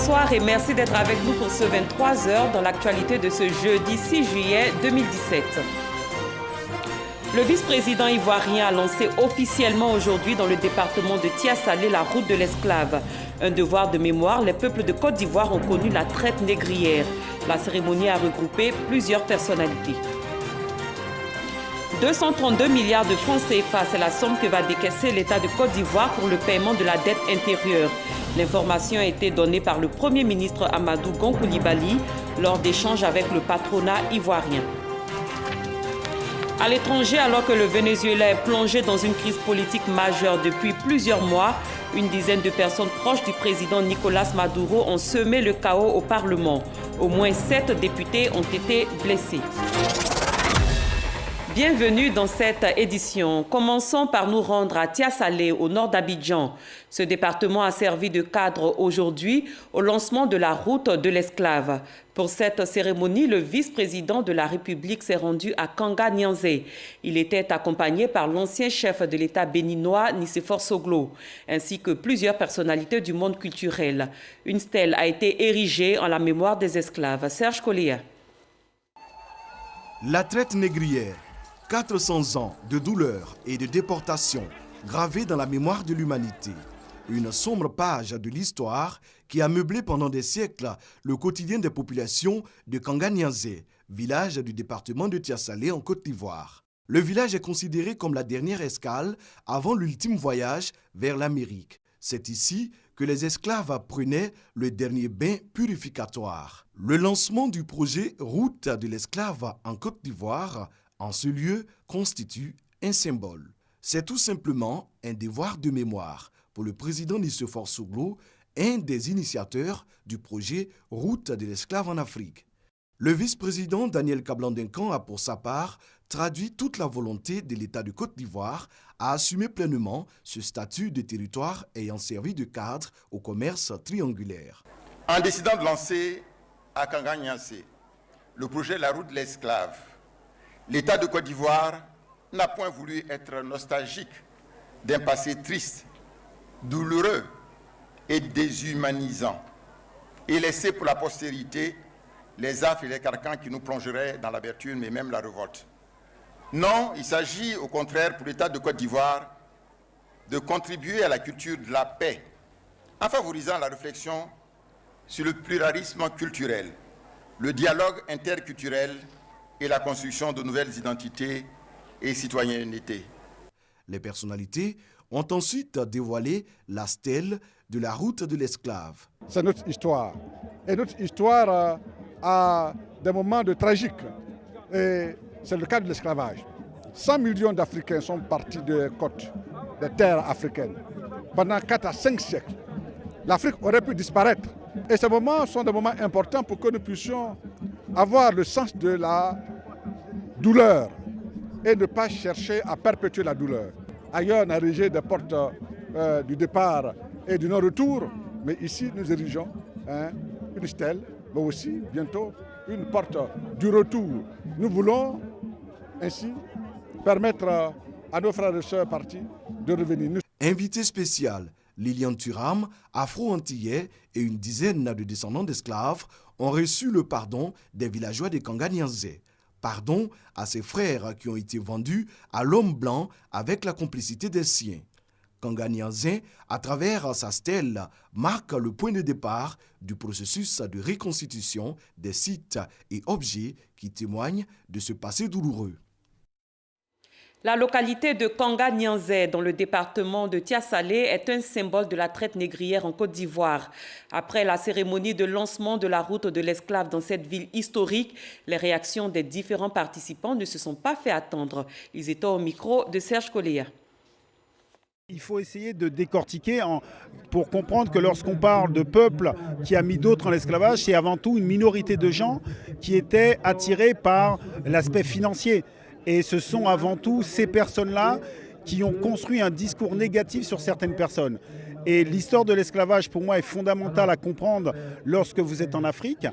Bonsoir et merci d'être avec nous pour ce 23h dans l'actualité de ce jeudi 6 juillet 2017. Le vice-président ivoirien a lancé officiellement aujourd'hui dans le département de Tia-Salé la route de l'esclave. Un devoir de mémoire, les peuples de Côte d'Ivoire ont connu la traite négrière. La cérémonie a regroupé plusieurs personnalités. 232 milliards de francs CFA, c'est la somme que va décaisser l'État de Côte d'Ivoire pour le paiement de la dette intérieure. L'information a été donnée par le Premier ministre Amadou Gon Coulibaly lors d'échanges avec le patronat ivoirien. À l'étranger, alors que le Venezuela est plongé dans une crise politique majeure depuis plusieurs mois, une dizaine de personnes proches du président Nicolás Maduro ont semé le chaos au Parlement. Au moins 7 députés ont été blessés. Bienvenue dans cette édition. Commençons par nous rendre à Tia-Salé, au nord d'Abidjan. Ce département a servi de cadre aujourd'hui au lancement de la route de l'esclave. Pour cette cérémonie, le vice-président de la République s'est rendu à Kanga Nyanzé. Il était accompagné par l'ancien chef de l'État béninois, Nicéphore Soglo, ainsi que plusieurs personnalités du monde culturel. Une stèle a été érigée en la mémoire des esclaves. Serge Collier. La traite négrière. 400 ans de douleur et de déportation gravés dans la mémoire de l'humanité. Une sombre page de l'histoire qui a meublé pendant des siècles le quotidien des populations de Kanga Nyanzé, village du département de Tia-Salé en Côte d'Ivoire. Le village est considéré comme la dernière escale avant l'ultime voyage vers l'Amérique. C'est ici que les esclaves prenaient le dernier bain purificatoire. Le lancement du projet Route de l'esclave en Côte d'Ivoire en ce lieu constitue un symbole. C'est tout simplement un devoir de mémoire pour le président Nicéphore Soglo, un des initiateurs du projet Route de l'esclave en Afrique. Le vice-président Daniel Kablan-Duncan a pour sa part traduit toute la volonté de l'État de Côte d'Ivoire à assumer pleinement ce statut de territoire ayant servi de cadre au commerce triangulaire. En décidant de lancer à Kanga Nyanzé le projet La Route de l'esclave, l'État de Côte d'Ivoire n'a point voulu être nostalgique d'un passé triste, douloureux et déshumanisant, et laisser pour la postérité les affres et les carcans qui nous plongeraient dans l'amertume mais même la révolte. Non, il s'agit au contraire pour l'État de Côte d'Ivoire de contribuer à la culture de la paix en favorisant la réflexion sur le pluralisme culturel, le dialogue interculturel et la construction de nouvelles identités et citoyenneté. Les personnalités ont ensuite dévoilé la stèle de la route de l'esclave. C'est notre histoire. Et notre histoire a des moments de tragique. Et c'est le cas de l'esclavage. 100 millions d'Africains sont partis des côtes, des terres africaines, pendant 4 à 5 siècles. L'Afrique aurait pu disparaître. Et ces moments sont des moments importants pour que nous puissions avoir le sens de la douleur et ne pas chercher à perpétuer la douleur. Ailleurs, on a érigé des portes du départ et du non-retour, mais ici, nous érigeons une stèle, mais aussi, bientôt, une porte du retour. Nous voulons ainsi permettre à nos frères et sœurs partis de revenir. Invité spécial, Liliane Thuram, afro-antillais et une dizaine de descendants d'esclaves ont reçu le pardon des villageois de Kanga Nyanzé. Pardon à ses frères qui ont été vendus à l'homme blanc avec la complicité des siens. Kanga Nyanzé, à travers sa stèle, marque le point de départ du processus de reconstitution des sites et objets qui témoignent de ce passé douloureux. La localité de Kanga Nyanzé, dans le département de Tia-Salé, est un symbole de la traite négrière en Côte d'Ivoire. Après la cérémonie de lancement de la route de l'esclave dans cette ville historique, les réactions des différents participants ne se sont pas fait attendre. Ils étaient au micro de Serge Collier. Il faut essayer de décortiquer pour comprendre que lorsqu'on parle de peuple qui a mis d'autres en esclavage, c'est avant tout une minorité de gens qui étaient attirés par l'aspect financier. Et ce sont avant tout ces personnes-là qui ont construit un discours négatif sur certaines personnes. Et l'histoire de l'esclavage, pour moi, est fondamentale à comprendre lorsque vous êtes en Afrique,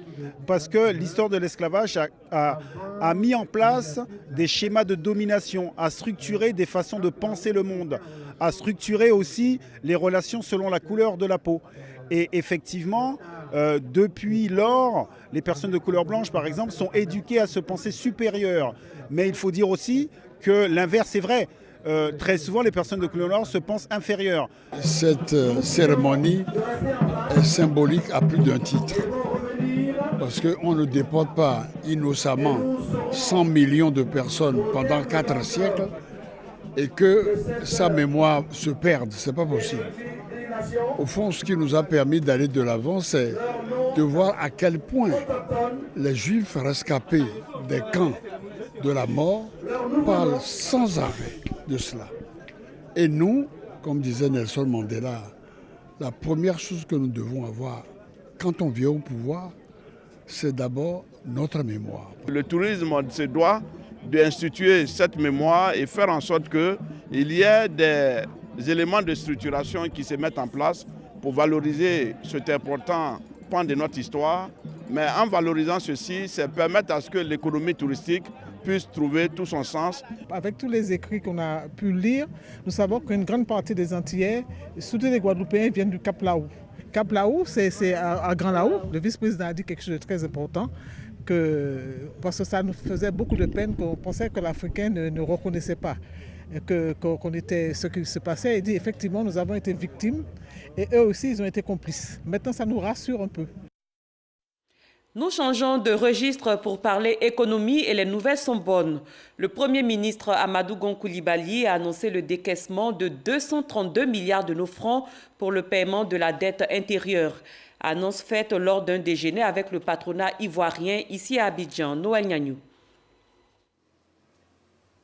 parce que l'histoire de l'esclavage a mis en place des schémas de domination, a structuré des façons de penser le monde, a structuré aussi les relations selon la couleur de la peau. Et effectivement, Depuis lors, les personnes de couleur blanche, par exemple, sont éduquées à se penser supérieures. Mais il faut dire aussi que l'inverse est vrai. Très souvent, les personnes de couleur noire se pensent inférieures. Cette cérémonie est symbolique à plus d'un titre. Parce qu'on ne déporte pas innocemment 100 millions de personnes pendant 4 siècles et que sa mémoire se perde. Ce n'est pas possible. Au fond, ce qui nous a permis d'aller de l'avant, c'est de voir à quel point les Juifs rescapés des camps de la mort parlent sans arrêt de cela. Et nous, comme disait Nelson Mandela, la première chose que nous devons avoir quand on vient au pouvoir, c'est d'abord notre mémoire. Le tourisme se doit d'instituer cette mémoire et faire en sorte qu'il y ait des éléments de structuration qui se mettent en place pour valoriser cet important pan de notre histoire. Mais en valorisant ceci, c'est permettre à ce que l'économie touristique puisse trouver tout son sens. Avec tous les écrits qu'on a pu lire, nous savons qu'une grande partie des Antillais, surtout les Guadeloupéens, viennent du Cap Laou. Cap Laou, c'est à Grand Laou. Le vice-président a dit quelque chose de très important, parce que ça nous faisait beaucoup de peine qu'on pensait que l'Africain ne reconnaissait pas qu'on était ce qui se passait. Il dit effectivement, nous avons été victimes et eux aussi, ils ont été complices. Maintenant, ça nous rassure un peu. Nous changeons de registre pour parler économie et les nouvelles sont bonnes. Le Premier ministre Amadou Gon Coulibaly a annoncé le décaissement de 232 milliards de nos francs pour le paiement de la dette intérieure. Annonce faite lors d'un déjeuner avec le patronat ivoirien ici à Abidjan. Noël Nyanyou.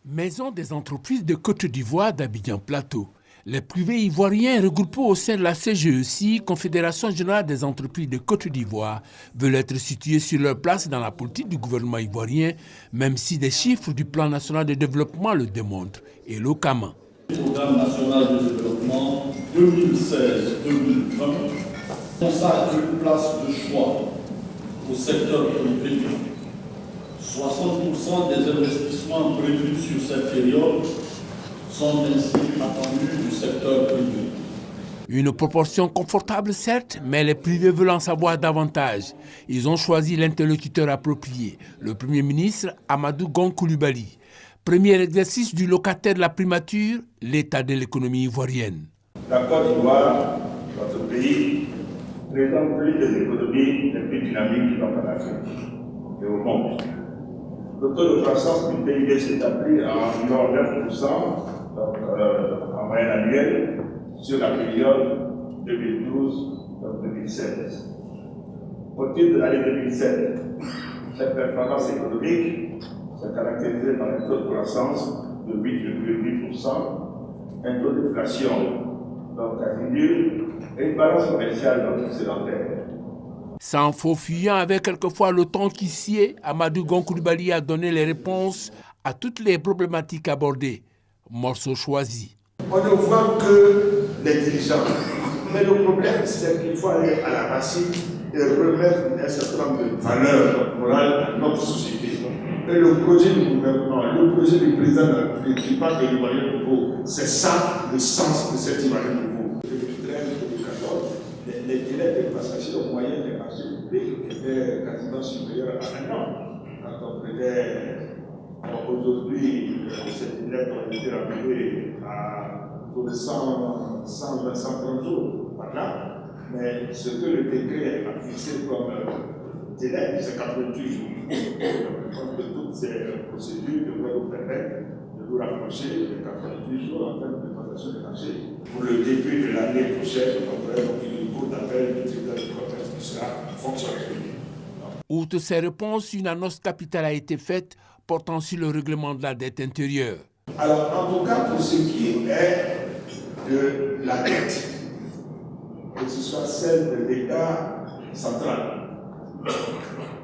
Maison des entreprises de Côte d'Ivoire d'Abidjan Plateau. Les privés ivoiriens regroupés au sein de la CGEC, Confédération générale des entreprises de Côte d'Ivoire, veulent être situés sur leur place dans la politique du gouvernement ivoirien, même si des chiffres du plan national de développement le démontrent, et localement. Le programme national de développement 2016-2020 consacre une place de choix au secteur privé. 60% des investissements prévus sur cette période sont ainsi attendus du secteur privé. Une proportion confortable certes, mais les privés veulent en savoir davantage. Ils ont choisi l'interlocuteur approprié, le Premier ministre Amadou Gon Coulibaly. Premier exercice du locataire de la primature, l'état de l'économie ivoirienne. La Côte d'Ivoire, notre pays, présente l'une des économies les plus dynamiques en Afrique et au monde. Le taux de croissance du PIB s'établit à environ 9%, en moyenne annuelle, sur la période 2012-2016. Au titre de l'année 2007, cette performance économique s'est caractérisée par un taux de croissance de 8,8%, un taux d'inflation donc quasi nul et une balance commerciale donc excédentaire. Sans faux fuyant, avec quelquefois le ton qui sied, Amadou Gon Coulibaly a donné les réponses à toutes les problématiques abordées. Morceau choisi. On ne voit que les dirigeants. Mais le problème, c'est qu'il faut aller à la racine et remettre un certain nombre de valeurs morales à notre société. Et le projet du gouvernement, le projet du président de la République qui parle de l'Ivoirien nouveau, c'est ça le sens de cet Ivoirien nouveau. Depuis 2013-2014, les délais de passation moyens des marchés publics étaient quasiment supérieurs à un an. Quand on prenait aujourd'hui, ces délais ont été ramenés à 130 jours par là. Mais ce que le décret a fixé comme délai, c'est 88 jours. Je pense que toutes ces procédures devraient nous permettre de nous rapprocher de 88 jours en termes de passation des marchés. Pour le début de l'année prochaine, on devrait donc une cour d'appel du tribunal de commerce qui sera fonctionnelle. Outre ces réponses, une annonce capitale a été faite portant sur le règlement de la dette intérieure. Alors, en tout cas, pour ce qui est de la dette, que ce soit celle de l'État central,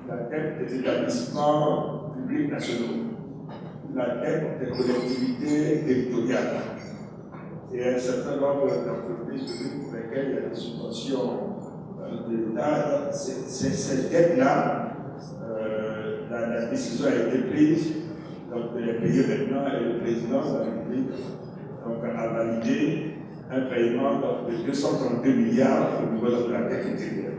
la dette des établissements publics nationaux, la dette des collectivités territoriales et un certain nombre d'entreprises publiques pour lesquelles il y a des subventions de l'État, ces dettes-là, la décision a été prise donc, de les payer maintenant et le président de la République a validé un paiement de 232 milliards au niveau de la dette intérieure.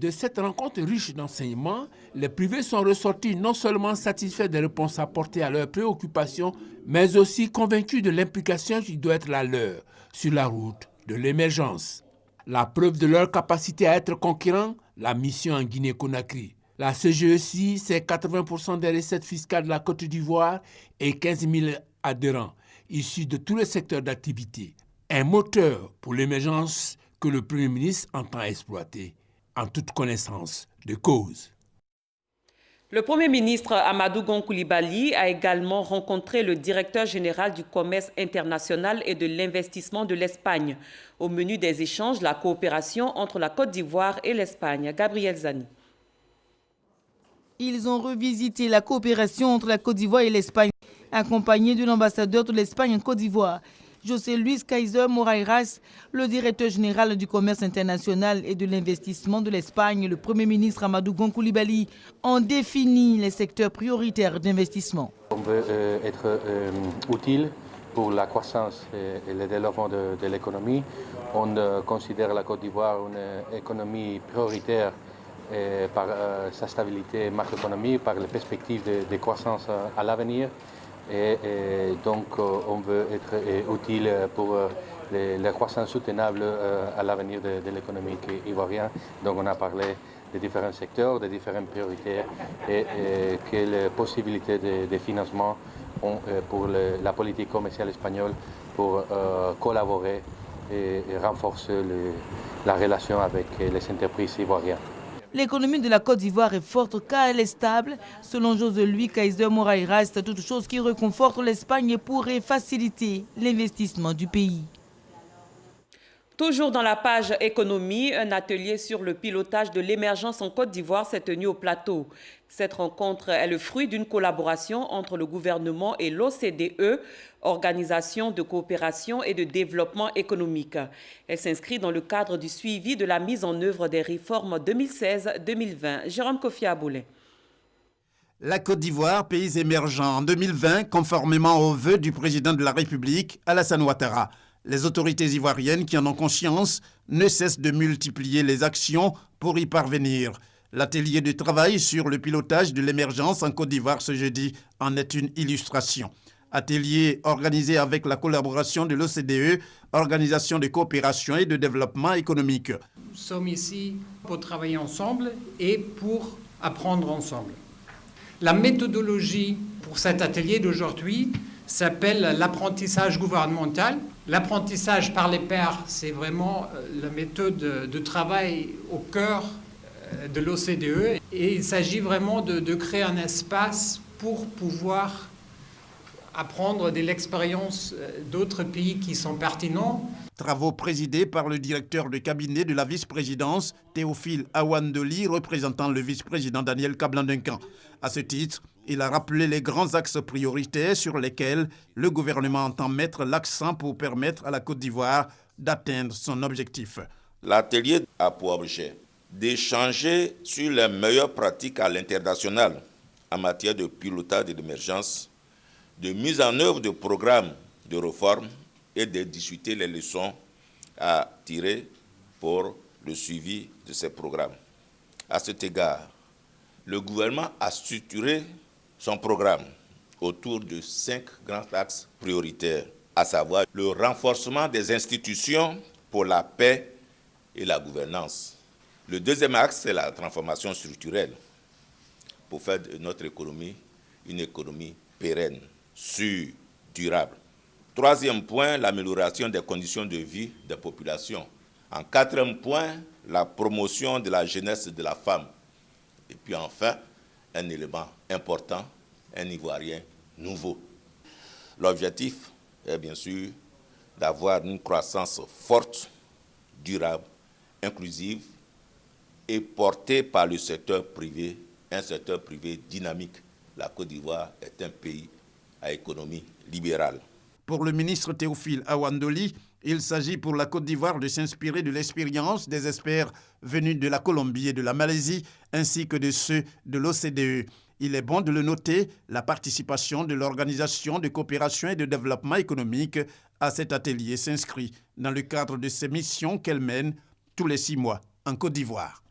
De cette rencontre riche d'enseignements, les privés sont ressortis non seulement satisfaits des réponses apportées à leurs préoccupations, mais aussi convaincus de l'implication qui doit être la leur sur la route de l'émergence. La preuve de leur capacité à être conquérants, la mission en Guinée-Conakry. La CGECI, c'est 80% des recettes fiscales de la Côte d'Ivoire et 15 000 adhérents, issus de tous les secteurs d'activité. Un moteur pour l'émergence que le Premier ministre entend exploiter en toute connaissance de cause. Le Premier ministre Amadou Gon Coulibaly a également rencontré le directeur général du commerce international et de l'investissement de l'Espagne. Au menu des échanges, la coopération entre la Côte d'Ivoire et l'Espagne. Gabriel Zani. Ils ont revisité la coopération entre la Côte d'Ivoire et l'Espagne, accompagnés de l'ambassadeur de l'Espagne en Côte d'Ivoire. José Luis Kaiser Morairas, le directeur général du commerce international et de l'investissement de l'Espagne, le Premier ministre Amadou Gon Coulibaly ont défini les secteurs prioritaires d'investissement. On veut être utile pour la croissance et le développement de l'économie. On considère la Côte d'Ivoire une économie prioritaire par sa stabilité macroéconomique, par les perspectives de croissance à l'avenir. Et donc on veut être utile pour la croissance soutenable à l'avenir de l'économie ivoirienne. Donc on a parlé des différents secteurs, des différentes priorités et quelles possibilités de financement pour la politique commerciale espagnole pour collaborer et renforcer la relation avec les entreprises ivoiriennes. L'économie de la Côte d'Ivoire est forte car elle est stable. Selon José Luis Kaiser Morairas, c'est toute chose qui réconforte l'Espagne et pourrait faciliter l'investissement du pays. Toujours dans la page économie, un atelier sur le pilotage de l'émergence en Côte d'Ivoire s'est tenu au plateau. Cette rencontre est le fruit d'une collaboration entre le gouvernement et l'OCDE, Organisation de coopération et de développement économique. Elle s'inscrit dans le cadre du suivi de la mise en œuvre des réformes 2016-2020. Jérôme Kofi Aboulé. La Côte d'Ivoire, pays émergent en 2020, conformément aux vœux du président de la République, Alassane Ouattara. Les autorités ivoiriennes qui en ont conscience ne cessent de multiplier les actions pour y parvenir. L'atelier de travail sur le pilotage de l'émergence en Côte d'Ivoire ce jeudi en est une illustration. Atelier organisé avec la collaboration de l'OCDE, Organisation de coopération et de développement économique. Nous sommes ici pour travailler ensemble et pour apprendre ensemble. La méthodologie pour cet atelier d'aujourd'hui s'appelle l'apprentissage gouvernemental. L'apprentissage par les pairs, c'est vraiment la méthode de travail au cœur de l'OCDE. Et il s'agit vraiment de créer un espace pour pouvoir apprendre de l'expérience d'autres pays qui sont pertinents. Travaux présidés par le directeur de cabinet de la vice-présidence, Théophile Awandoli, représentant le vice-président Daniel Kablan-Duncan. À ce titre, il a rappelé les grands axes prioritaires sur lesquels le gouvernement entend mettre l'accent pour permettre à la Côte d'Ivoire d'atteindre son objectif. L'atelier a pour objet d'échanger sur les meilleures pratiques à l'international en matière de pilotage de l'émergence, de mise en œuvre de programmes de réforme et de discuter les leçons à tirer pour le suivi de ces programmes. À cet égard, le gouvernement a structuré son programme autour de 5 grands axes prioritaires, à savoir le renforcement des institutions pour la paix et la gouvernance. Le deuxième axe, c'est la transformation structurelle pour faire de notre économie une économie pérenne, sûre, durable. Troisième point, l'amélioration des conditions de vie des populations. En quatrième point, la promotion de la jeunesse et de la femme. Et puis enfin, un élément important, un Ivoirien nouveau. L'objectif est bien sûr d'avoir une croissance forte, durable, inclusive et portée par le secteur privé, un secteur privé dynamique. La Côte d'Ivoire est un pays à économie libérale. Pour le ministre Théophile Awandoli, il s'agit pour la Côte d'Ivoire de s'inspirer de l'expérience des experts venus de la Colombie et de la Malaisie, ainsi que de ceux de l'OCDE. Il est bon de le noter, la participation de l'Organisation de coopération et de développement économique à cet atelier s'inscrit dans le cadre de ses missions qu'elle mène tous les 6 mois en Côte d'Ivoire.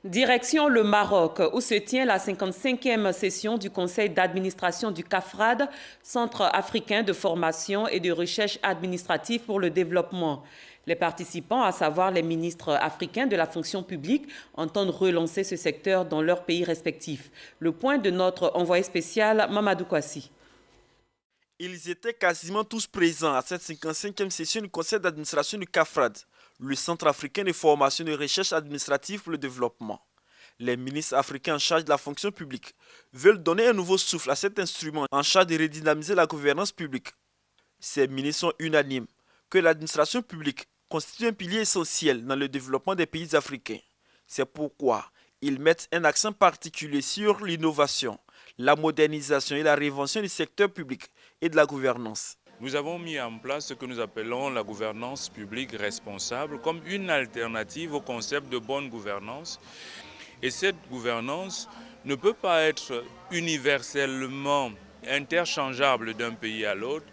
Direction le Maroc, où se tient la 55e session du conseil d'administration du CAFRAD, Centre africain de formation et de recherche administrative pour le développement. Les participants, à savoir les ministres africains de la fonction publique, entendent relancer ce secteur dans leurs pays respectifs. Le point de notre envoyé spécial, Mamadou Kwasi. Ils étaient quasiment tous présents à cette 55e session du conseil d'administration du CAFRAD, le Centre africain de formation et de recherche administrative pour le développement. Les ministres africains en charge de la fonction publique veulent donner un nouveau souffle à cet instrument en charge de redynamiser la gouvernance publique. Ces ministres sont unanimes que l'administration publique constitue un pilier essentiel dans le développement des pays africains. C'est pourquoi ils mettent un accent particulier sur l'innovation, la modernisation et la réinvention du secteur public et de la gouvernance. Nous avons mis en place ce que nous appelons la gouvernance publique responsable comme une alternative au concept de bonne gouvernance. Et cette gouvernance ne peut pas être universellement interchangeable d'un pays à l'autre,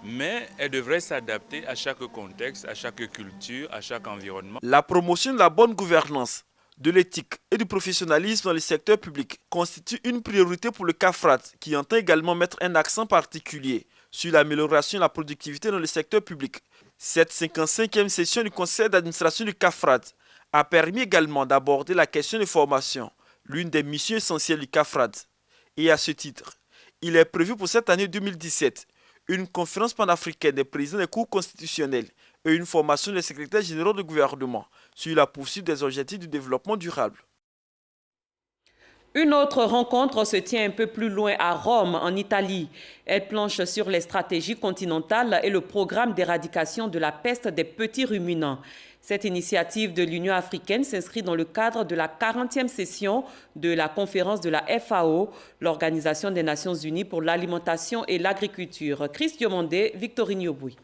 mais elle devrait s'adapter à chaque contexte, à chaque culture, à chaque environnement. La promotion de la bonne gouvernance, de l'éthique et du professionnalisme dans le secteur public constitue une priorité pour le CAFRAD, qui entend également mettre un accent particulier sur l'amélioration de la productivité dans le secteur public. Cette 55e session du conseil d'administration du CAFRAD a permis également d'aborder la question de formation, l'une des missions essentielles du CAFRAD. Et à ce titre, il est prévu pour cette année 2017 une conférence panafricaine des présidents des cours constitutionnels et une formation des secrétaires généraux du gouvernement sur la poursuite des objectifs du développement durable. Une autre rencontre se tient un peu plus loin à Rome, en Italie. Elle planche sur les stratégies continentales et le programme d'éradication de la peste des petits ruminants. Cette initiative de l'Union africaine s'inscrit dans le cadre de la 40e session de la conférence de la FAO, l'Organisation des Nations Unies pour l'alimentation et l'agriculture. Chris Diomandé, Victorine Yobouy.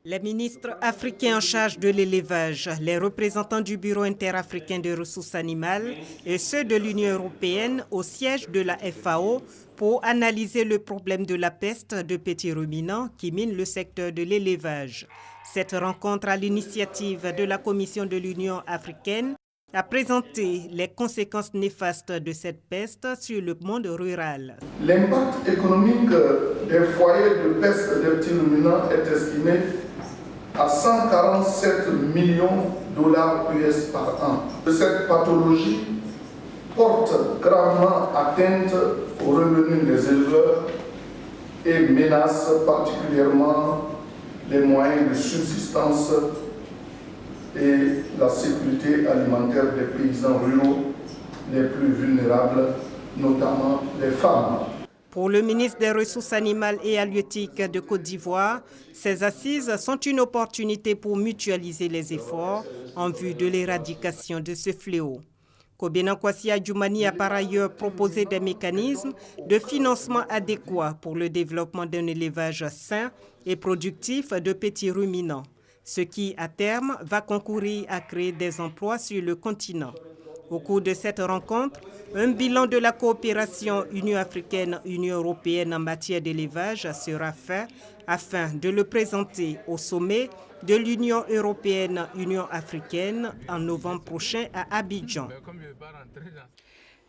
Les ministres africains en charge de l'élevage, les représentants du Bureau interafricain des ressources animales et ceux de l'Union européenne au siège de la FAO pour analyser le problème de la peste de petits ruminants qui mine le secteur de l'élevage. Cette rencontre à l'initiative de la Commission de l'Union africaine a présenté les conséquences néfastes de cette peste sur le monde rural. L'impact économique des foyers de peste des petits ruminants est estimé à 147 millions de dollars US par an. Cette pathologie porte gravement atteinte aux revenus des éleveurs et menace particulièrement les moyens de subsistance et la sécurité alimentaire des paysans ruraux les plus vulnérables, notamment les femmes. Pour le ministre des Ressources animales et halieutiques de Côte d'Ivoire, ces assises sont une opportunité pour mutualiser les efforts en vue de l'éradication de ce fléau. Kobena Kwasi Adjoumani a par ailleurs proposé des mécanismes de financement adéquats pour le développement d'un élevage sain et productif de petits ruminants, ce qui, à terme, va concourir à créer des emplois sur le continent. Au cours de cette rencontre, un bilan de la coopération Union africaine-Union européenne en matière d'élevage sera fait afin de le présenter au sommet de l'Union européenne-Union africaine en novembre prochain à Abidjan.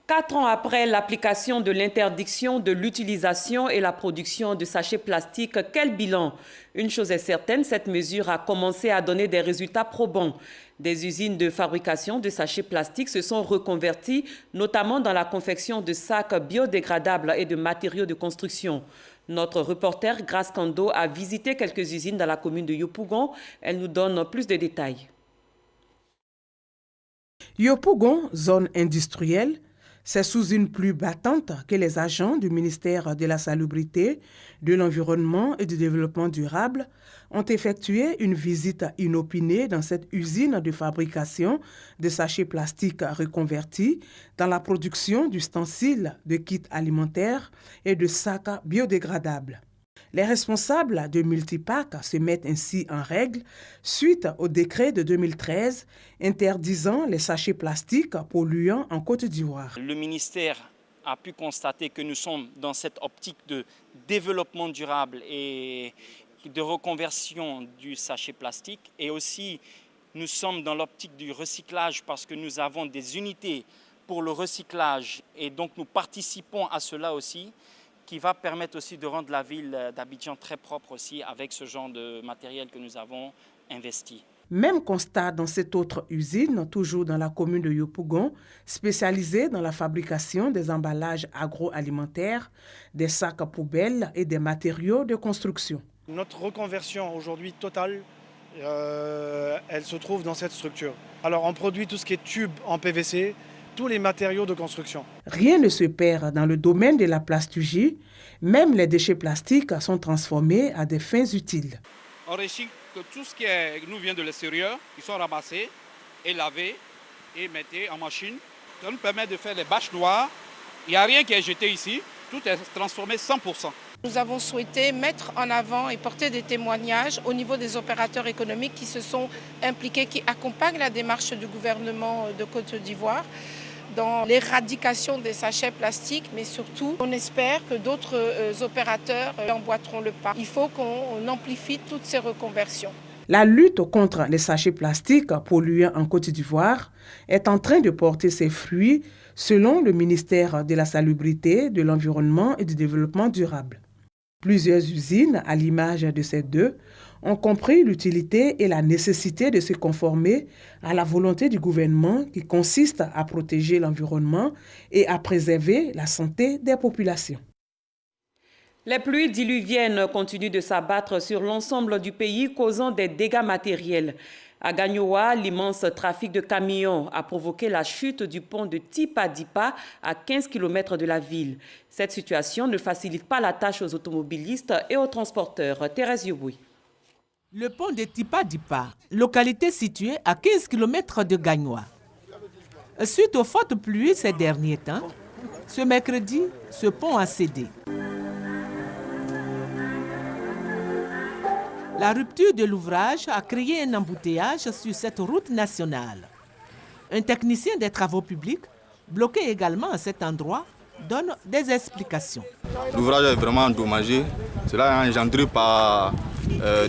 4 ans après l'application de l'interdiction de l'utilisation et la production de sachets plastiques, quel bilan? Une chose est certaine, cette mesure a commencé à donner des résultats probants. Des usines de fabrication de sachets plastiques se sont reconverties, notamment dans la confection de sacs biodégradables et de matériaux de construction. Notre reporter Grace Kando a visité quelques usines dans la commune de Yopougon. Elle nous donne plus de détails. Yopougon, zone industrielle, c'est sous une pluie battante que les agents du ministère de la Salubrité, de l'Environnement et du Développement durable ont effectué une visite inopinée dans cette usine de fabrication de sachets plastiques reconvertis dans la production d'ustensiles, de kits alimentaires et de sacs biodégradables. Les responsables de Multipack se mettent ainsi en règle suite au décret de 2013 interdisant les sachets plastiques polluants en Côte d'Ivoire. Le ministère a pu constater que nous sommes dans cette optique de développement durable et de reconversion du sachet plastique et aussi Nous sommes dans l'optique du recyclage parce que nous avons des unités pour le recyclage et donc nous participons à cela aussi, qui va permettre aussi de rendre la ville d'Abidjan très propre aussi avec ce genre de matériel que nous avons investi. Même constat dans cette autre usine, toujours dans la commune de Yopougon, spécialisée dans la fabrication des emballages agroalimentaires, des sacs à poubelles et des matériaux de construction. Notre reconversion aujourd'hui totale, elle se trouve dans cette structure. Alors on produit tout ce qui est tubes en PVC, tous les matériaux de construction. Rien ne se perd dans le domaine de la plasturgie. Même les déchets plastiques sont transformés à des fins utiles. On recycle tout ce qui nous vient de l'extérieur, ils sont ramassés et lavés et mettés en machine. Ça nous permet de faire des bâches noires. Il n'y a rien qui est jeté ici, tout est transformé 100%. Nous avons souhaité mettre en avant et porter des témoignages au niveau des opérateurs économiques qui se sont impliqués, qui accompagnent la démarche du gouvernement de Côte d'Ivoire dans l'éradication des sachets plastiques, mais surtout, on espère que d'autres opérateurs emboîteront le pas. Il faut qu'on amplifie toutes ces reconversions. La lutte contre les sachets plastiques polluants en Côte d'Ivoire est en train de porter ses fruits, selon le ministère de la Salubrité, de l'Environnement et du Développement durable. Plusieurs usines, à l'image de ces deux, ont compris l'utilité et la nécessité de se conformer à la volonté du gouvernement qui consiste à protéger l'environnement et à préserver la santé des populations. Les pluies diluviennes continuent de s'abattre sur l'ensemble du pays, causant des dégâts matériels. À Gagnoa, l'immense trafic de camions a provoqué la chute du pont de Tipa-Dipa à 15 km de la ville. Cette situation ne facilite pas la tâche aux automobilistes et aux transporteurs. Thérèse Yoboui. Le pont de Tipa-Dipa, localité située à 15 km de Gagnoa. Suite aux fortes pluies ces derniers temps, ce mercredi, ce pont a cédé. La rupture de l'ouvrage a créé un embouteillage sur cette route nationale. Un technicien des travaux publics, bloqué également à cet endroit, donne des explications. L'ouvrage est vraiment endommagé. Cela est engendré par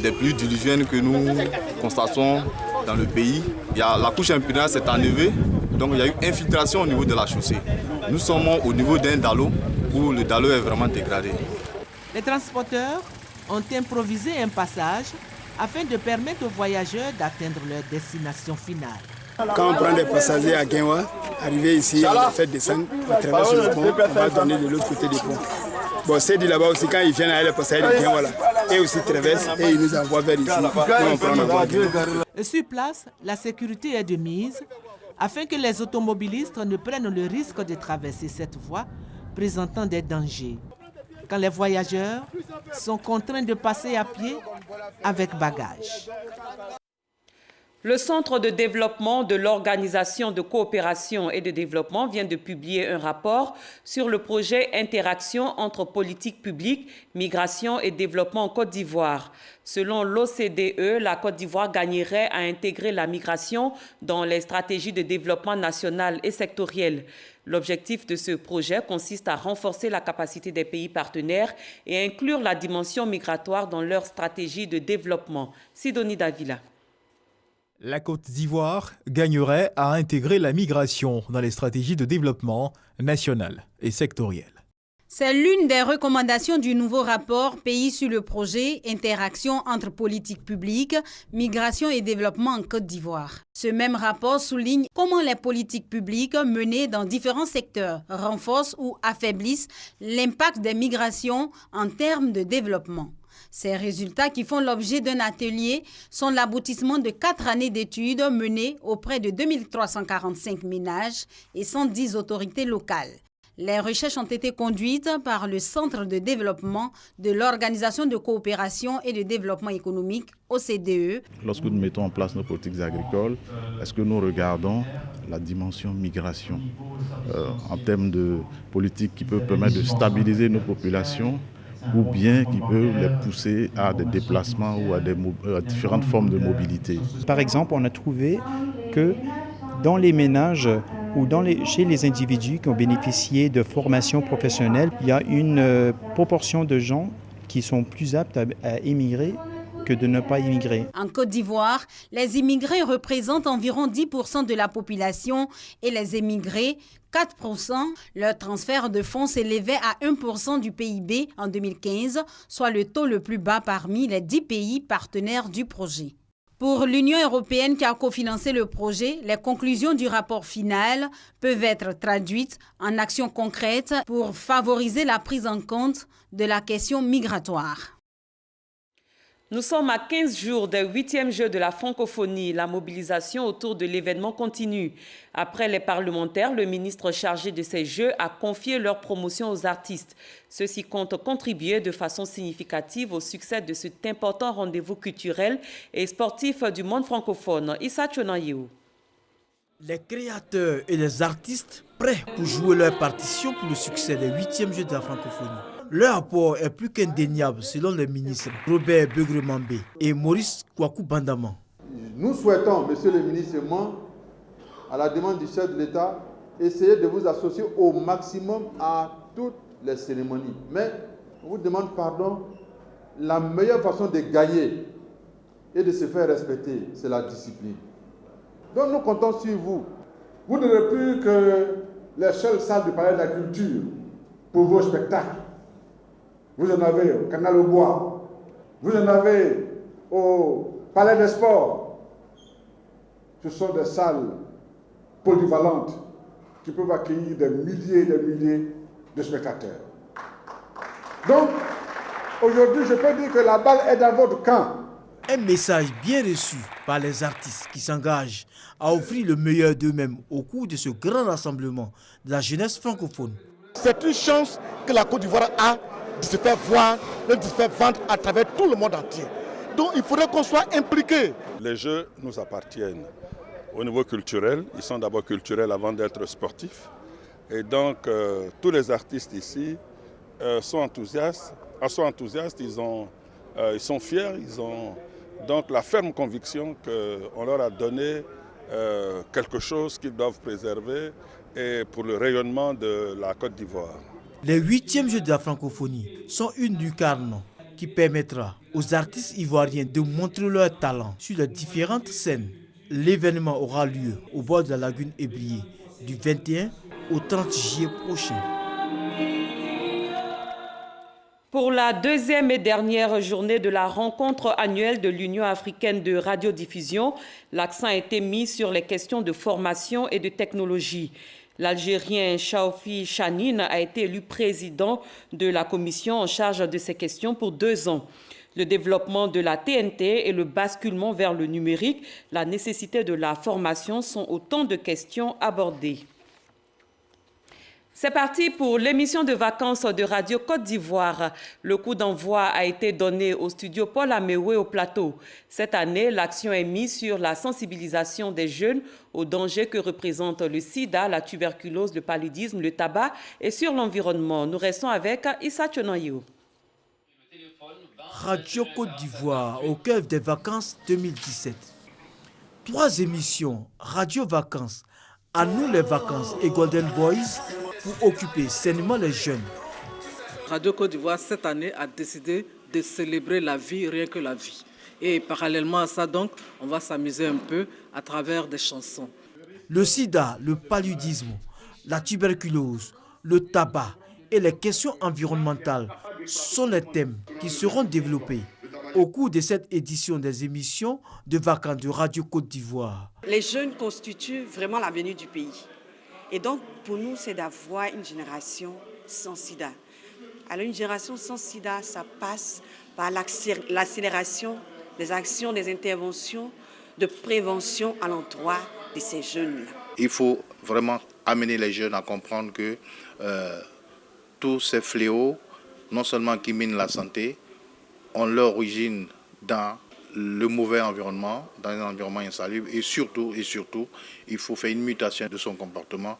des pluies diluviennes que nous constatons dans le pays. La couche imperméable s'est enlevée, donc il y a eu infiltration au niveau de la chaussée. Nous sommes au niveau d'un dallo où le dallo est vraiment dégradé. Les transporteurs ont improvisé un passage afin de permettre aux voyageurs d'atteindre leur destination finale. Quand on prend des passagers à Gagnoa, arriver ici, on va faire descendre, on traverse le pont, on va donner de l'autre côté du pont. Bon, c'est dit là-bas aussi, quand ils viennent à les passagers de Gagnoa, et aussi traversent et ils nous envoient vers ici. On prend la voie. Sur place, la sécurité est de mise afin que les automobilistes ne prennent le risque de traverser cette voie présentant des dangers. Quand les voyageurs sont contraints de passer à pied avec bagages. Le Centre de développement de l'Organisation de coopération et de développement vient de publier un rapport sur le projet Interaction entre politique publique, migration et développement en Côte d'Ivoire. Selon l'OCDE, la Côte d'Ivoire gagnerait à intégrer la migration dans les stratégies de développement national et sectorielles. L'objectif de ce projet consiste à renforcer la capacité des pays partenaires et à inclure la dimension migratoire dans leur stratégie de développement. Sidonie Davila. La Côte d'Ivoire gagnerait à intégrer la migration dans les stratégies de développement national et sectoriel. C'est l'une des recommandations du nouveau rapport Pays sur le projet Interaction entre politique publique, migration et développement en Côte d'Ivoire. Ce même rapport souligne comment les politiques publiques menées dans différents secteurs renforcent ou affaiblissent l'impact des migrations en termes de développement. Ces résultats, qui font l'objet d'un atelier, sont l'aboutissement de 4 années d'études menées auprès de 2345 ménages et 110 autorités locales. Les recherches ont été conduites par le Centre de développement de l'Organisation de coopération et de développement économique, OCDE. Lorsque nous mettons en place nos politiques agricoles, est-ce que nous regardons la dimension migration en termes de politique qui peut permettre de stabiliser nos populations ou bien qui peut les pousser à des déplacements ou à différentes formes de mobilité. Par exemple, on a trouvé que dans les ménages ou chez les individus qui ont bénéficié de formation professionnelle, il y a une proportion de gens qui sont plus aptes à émigrer que de ne pas immigrer. En Côte d'Ivoire, les immigrés représentent environ 10% de la population et les émigrés 4%. Leur transfert de fonds s'élevait à 1% du PIB en 2015, soit le taux le plus bas parmi les 10 pays partenaires du projet. Pour l'Union européenne qui a cofinancé le projet, les conclusions du rapport final peuvent être traduites en actions concrètes pour favoriser la prise en compte de la question migratoire. Nous sommes à 15 jours des 8e Jeux de la francophonie. La mobilisation autour de l'événement continue. Après les parlementaires, le ministre chargé de ces Jeux a confié leur promotion aux artistes. Ceux-ci comptent contribuer de façon significative au succès de cet important rendez-vous culturel et sportif du monde francophone. Issa Chonayou. Les créateurs et les artistes prêts pour jouer leur partition pour le succès des 8e Jeux de la francophonie. Leur apport est plus qu'indéniable selon les ministres Robert Begremambé et Maurice Kouakou Bandaman. Nous souhaitons, monsieur le ministre et moi, à la demande du chef de l'État, essayer de vous associer au maximum à toutes les cérémonies. Mais on vous demande pardon, la meilleure façon de gagner et de se faire respecter, c'est la discipline. Donc nous comptons sur vous. Vous n'aurez plus que les seules salles du palais de la culture pour vos spectacles. Vous en avez au Canal au Bois, vous en avez au Palais des Sports. Ce sont des salles polyvalentes qui peuvent accueillir des milliers et des milliers de spectateurs. Donc, aujourd'hui, je peux dire que la balle est dans votre camp. Un message bien reçu par les artistes qui s'engagent à offrir le meilleur d'eux-mêmes au cours de ce grand rassemblement de la jeunesse francophone. C'est une chance que la Côte d'Ivoire a de se faire voir, de se faire vendre à travers tout le monde entier. Donc il faudrait qu'on soit impliqués. Les Jeux nous appartiennent au niveau culturel. Ils sont d'abord culturels avant d'être sportifs. Et donc tous les artistes ici sont enthousiastes. Ils sont fiers, ils ont donc la ferme conviction qu'on leur a donné quelque chose qu'ils doivent préserver et pour le rayonnement de la Côte d'Ivoire. Les 8e Jeux de la francophonie sont une lucarne qui permettra aux artistes ivoiriens de montrer leur talent sur les différentes scènes. L'événement aura lieu au bord de la lagune Ébrié du 21 au 30 juillet prochain. Pour la deuxième et dernière journée de la rencontre annuelle de l'Union africaine de radiodiffusion, l'accent a été mis sur les questions de formation et de technologie. L'Algérien Chaoufi Chanine a été élu président de la commission en charge de ces questions pour 2 ans. Le développement de la TNT et le basculement vers le numérique, la nécessité de la formation sont autant de questions abordées. C'est parti pour l'émission de vacances de Radio Côte d'Ivoire. Le coup d'envoi a été donné au studio Paul Améoué au plateau. Cette année, l'action est mise sur la sensibilisation des jeunes aux dangers que représentent le sida, la tuberculose, le paludisme, le tabac et sur l'environnement. Nous restons avec Issa Chonayou. Radio Côte d'Ivoire au cœur des vacances 2017. 3 émissions Radio Vacances, À nous les vacances et Golden Boys pour occuper sainement les jeunes. Radio Côte d'Ivoire cette année a décidé de célébrer la vie, rien que la vie. Et parallèlement à ça, donc, on va s'amuser un peu à travers des chansons. Le sida, le paludisme, la tuberculose, le tabac et les questions environnementales sont les thèmes qui seront développés au cours de cette édition des émissions de vacances de Radio Côte d'Ivoire. Les jeunes constituent vraiment l'avenir du pays. Et donc, pour nous, c'est d'avoir une génération sans sida. Alors, une génération sans sida, ça passe par l'accélération des actions, des interventions de prévention à l'endroit de ces jeunes-là. Il faut vraiment amener les jeunes à comprendre que tous ces fléaux, non seulement qui minent la santé, ont leur origine dans le mauvais environnement, dans un environnement insalubre, et surtout, il faut faire une mutation de son comportement,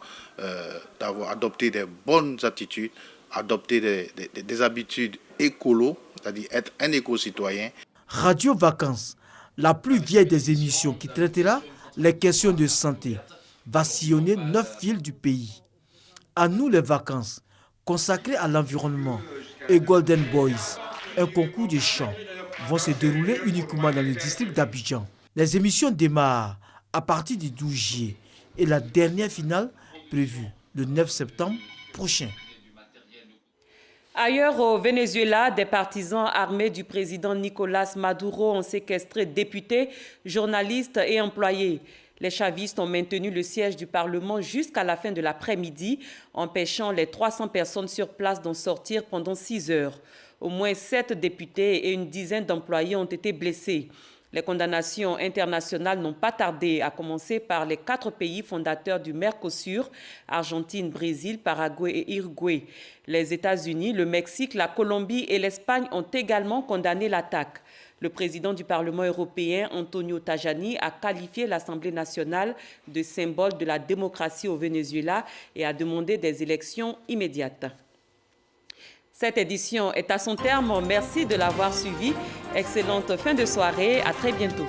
d'avoir adopté des bonnes attitudes, adopter des habitudes écolo, c'est-à-dire être un éco-citoyen. Radio Vacances, la plus vieille des émissions qui traitera les questions de santé, va sillonner 9 villes du pays. À nous les vacances, consacrées à l'environnement, et Golden Boys, un concours de chant vont se dérouler uniquement dans le district d'Abidjan. Les émissions démarrent à partir du 12 juillet et la dernière finale prévue le 9 septembre prochain. Ailleurs au Venezuela, des partisans armés du président Nicolás Maduro ont séquestré députés, journalistes et employés. Les chavistes ont maintenu le siège du Parlement jusqu'à la fin de l'après-midi, empêchant les 300 personnes sur place d'en sortir pendant 6 heures. Au moins 7 députés et une dizaine d'employés ont été blessés. Les condamnations internationales n'ont pas tardé, à commencer par les 4 pays fondateurs du Mercosur, Argentine, Brésil, Paraguay et Uruguay. Les États-Unis, le Mexique, la Colombie et l'Espagne ont également condamné l'attaque. Le président du Parlement européen, Antonio Tajani, a qualifié l'Assemblée nationale de symbole de la démocratie au Venezuela et a demandé des élections immédiates. Cette édition est à son terme. Merci de l'avoir suivi. Excellente fin de soirée. À très bientôt.